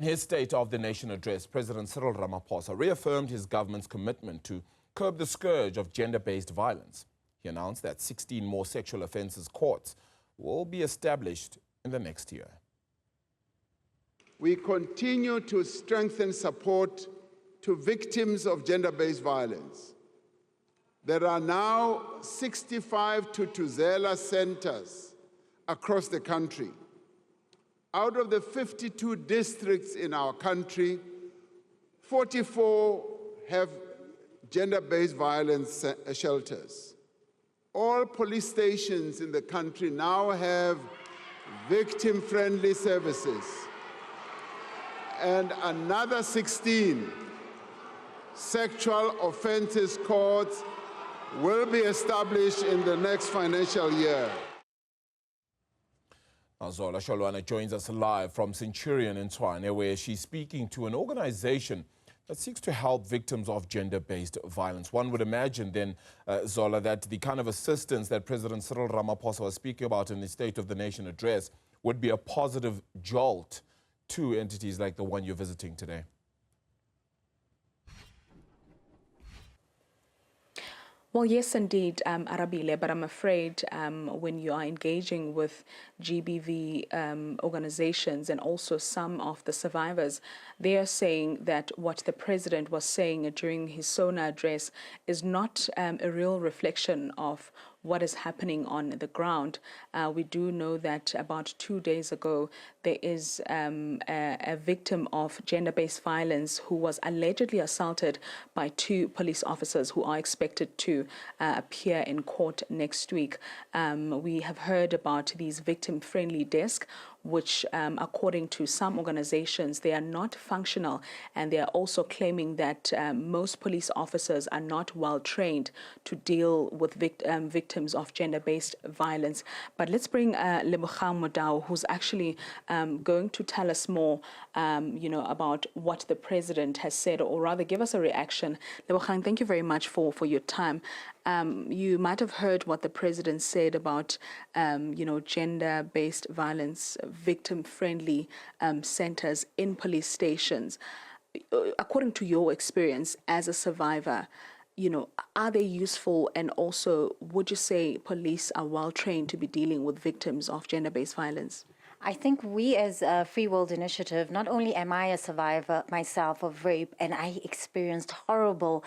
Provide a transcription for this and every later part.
In his State of the Nation address, President Cyril Ramaphosa reaffirmed his government's commitment to curb the scourge of gender-based violence. He announced that 16 more sexual offences courts will be established in the next year. We continue to strengthen support to victims of gender-based violence. There are now 65 Zola centers across the country. Out of the 52 districts in our country, 44 have gender-based violence shelters. All police stations in the country now have victim-friendly services. And another 16 sexual offences courts will be established in the next financial year. Now, Zola Sholwana joins us live from Centurion in Tshwane, where she's speaking to an organization that seeks to help victims of gender-based violence. One would imagine then, Zola, that the kind of assistance that President Cyril Ramaphosa was speaking about in the State of the Nation address would be a positive jolt to entities like the one you're visiting today. Well, yes, indeed, Arabile, but I'm afraid when you are engaging with GBV organizations and also some of the survivors, they are saying that what the president was saying during his SONA address is not a real reflection of what is happening on the ground. We do know that about 2 days ago, there is a victim of gender-based violence who was allegedly assaulted by 2 police officers who are expected to appear in court next week. We have heard about these victim-friendly desks, which according to some organizations, they are not functional, and they are also claiming that most police officers are not well trained to deal with victims of gender-based violence. But let's bring Lebogang Modau, who's actually going to tell us more about what the president has said, or rather give us a reaction. Lebogang, thank you very much for your time. You might have heard what the president said about, gender-based violence, victim-friendly centers in police stations. According to your experience as a survivor, are they useful? And also, would you say police are well trained to be dealing with victims of gender-based violence? I think we as a Free World Initiative, not only am I a survivor myself of rape, and I experienced horrible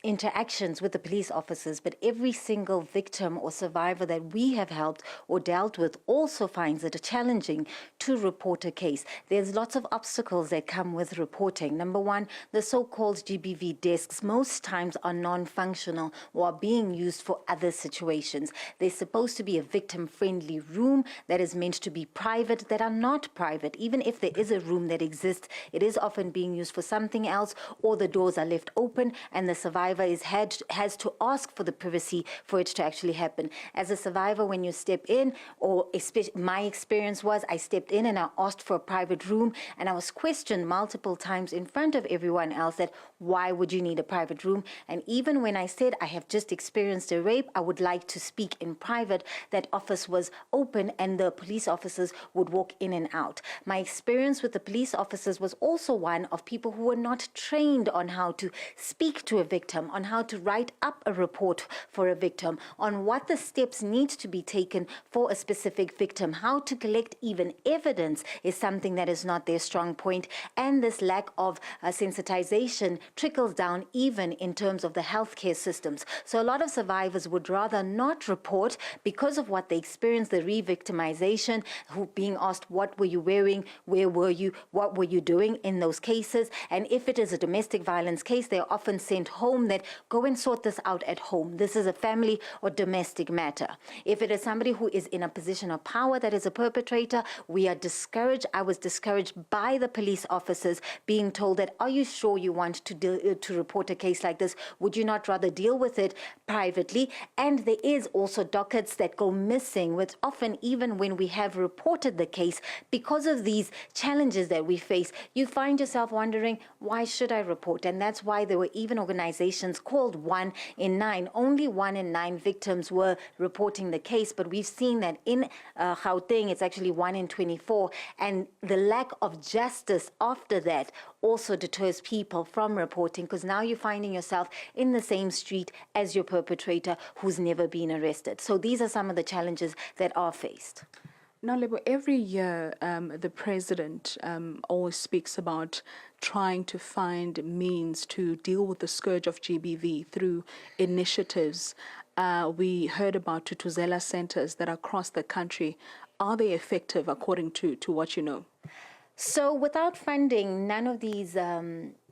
interactions with the police officers, but every single victim or survivor that we have helped or dealt with also finds it challenging to report a case. There's lots of obstacles that come with reporting. Number one, the so-called GBV desks most times are non-functional or are being used for other situations. They're supposed to be a victim-friendly room that is meant to be private, that are not private. Even if there is a room that exists, it is often being used for something else, or the doors are left open and the survivor has to ask for the privacy for it to actually happen. As a survivor, when you step in, or my experience was, I stepped in and I asked for a private room, and I was questioned multiple times in front of everyone else that why would you need a private room? And even when I said I have just experienced a rape, I would like to speak in private, that office was open and the police officers would walk in and out. My experience with the police officers was also one of people who were not trained on how to speak to a victim, on how to write up a report for a victim, on what the steps need to be taken for a specific victim. How to collect even evidence is something that is not their strong point, and this lack of sensitization trickles down even in terms of the healthcare systems. So a lot of survivors would rather not report because of what they experienced, the re-victimization, who being asked, what were you wearing, where were you, what were you doing in those cases. And if it is a domestic violence case, they are often sent home, that go and sort this out at home. This is a family or domestic matter. If it is somebody who is in a position of power that is a perpetrator, we are discouraged. I was discouraged by the police officers being told that, are you sure you want to report a case like this? Would you not rather deal with it privately? And there is also dockets that go missing, which often, even when we have reported the case, because of these challenges that we face, you find yourself wondering, why should I report? And that's why there were even organizations organizations called 1 in 9. Only 1 in 9 victims were reporting the case, but we've seen that in Gauteng, it's actually 1 in 24, and the lack of justice after that also deters people from reporting, because now you're finding yourself in the same street as your perpetrator who's never been arrested. So these are some of the challenges that are faced. Now, Lebo, every year the president always speaks about trying to find means to deal with the scourge of GBV through initiatives. We heard about Tutuzela centers that are across the country. Are they effective according to what you know? So without funding, none of these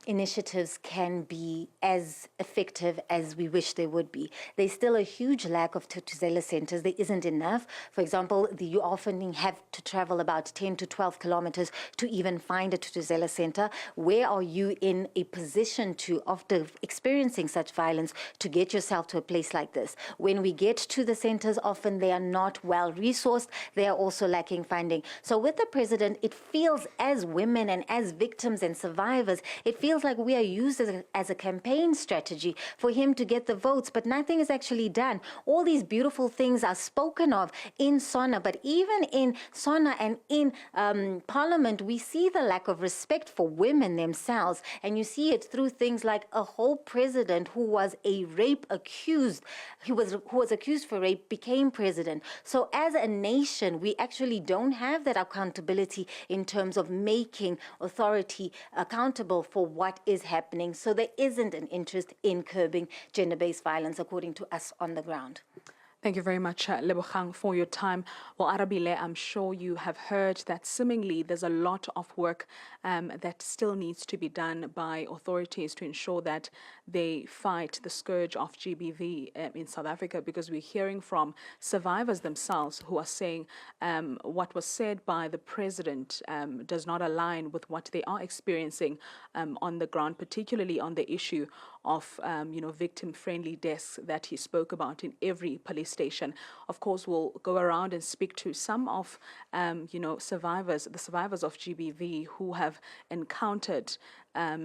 initiatives can be as effective as we wish they would be. There's still a huge lack of Tutuzela centers. There isn't enough. For example, you often have to travel about 10 to 12 kilometers to even find a Tutuzela center. Where are you in a position to, after experiencing such violence, to get yourself to a place like this? When we get to the centers, often they are not well resourced. They are also lacking funding. So with the president, it feels, as women and as victims and survivors, it feels like we are used as a campaign strategy for him to get the votes, but nothing is actually done. All these beautiful things are spoken of in SONA, but even in SONA and in Parliament, we see the lack of respect for women themselves, and you see it through things like a whole president who was a rape accused, who was accused for rape, became president. So as a nation, we actually don't have that accountability in terms of making authority accountable for what is happening. So there isn't an interest in curbing gender-based violence, according to us on the ground. Thank you very much, Lebogang, for your time. Well, Arabile, I'm sure you have heard that seemingly there's a lot of work that still needs to be done by authorities to ensure that they fight the scourge of GBV in South Africa, because we're hearing from survivors themselves who are saying what was said by the president does not align with what they are experiencing on the ground, particularly on the issue of victim-friendly desks that he spoke about in every police station. Of course, we'll go around and speak to some of survivors, the survivors of GBV who have encountered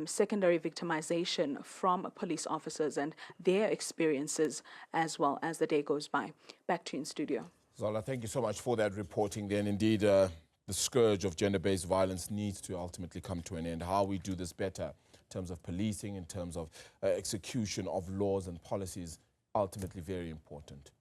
secondary victimization from police officers and their experiences as well as the day goes by. Back to you in studio. Zola, thank you so much for that reporting then. Indeed, the scourge of gender-based violence needs to ultimately come to an end. How we do this better in terms of policing, in terms of execution of laws and policies, ultimately very important.